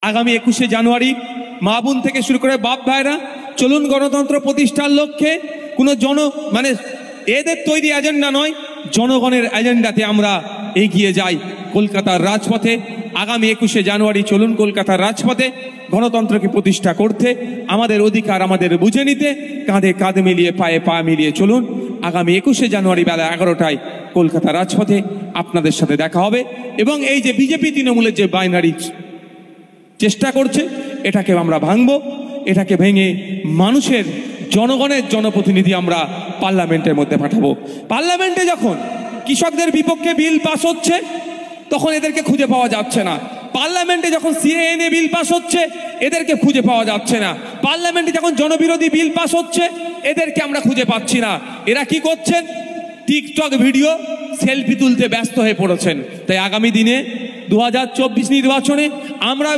আগামী 21শে জানুয়ারি মা বোন থেকে শুরু করে বাপ ভাইরা চলুন গণতন্ত্র প্রতিষ্ঠার লক্ষ্যে কোনো এদের তৈরি এজেন্ডা নয়, জনগণের এজেন্ডাতে আমরা এগিয়ে যাই। কলকাতার রাজপথে আগামী 21শে জানুয়ারি চলুন কলকাতার রাজপথে গণতন্ত্রকে প্রতিষ্ঠা করতে, আমাদের অধিকার আমাদের বুঝে নিতে কাঁধে কাঁধ মিলিয়ে পায়ে পা মিলিয়ে চলুন। আগামী 21শে জানুয়ারি বেলা 11টায় কলকাতা রাজপথে আপনাদের সাথে দেখা হবে। এবং এই যে বিজেপি তৃণমূলের যে বাইনারি চেষ্টা করছে, এটাকে আমরা ভাঙব। এটাকে ভেঙে মানুষের জনগণের জনপ্রতিনিধি আমরা পার্লামেন্টের মধ্যে পাঠাবো। পার্লামেন্টে যখন কৃষকদের বিপক্ষে বিল পাস হচ্ছে তখন এদেরকে খুঁজে পাওয়া যাচ্ছে না। পার্লামেন্টে যখন সিএএনএ বিল পাস হচ্ছে এদেরকে খুঁজে পাওয়া যাচ্ছে না। পার্লামেন্টে যখন জনবিরোধী বিল পাস হচ্ছে এদেরকে আমরা খুঁজে পাচ্ছি না। এরা কি করছেন? টিকটক ভিডিও সেলফি তুলতে ব্যস্ত হয়ে পড়েছেন। তাই আগামী দিনে 2024 নির্বাচনে আমরা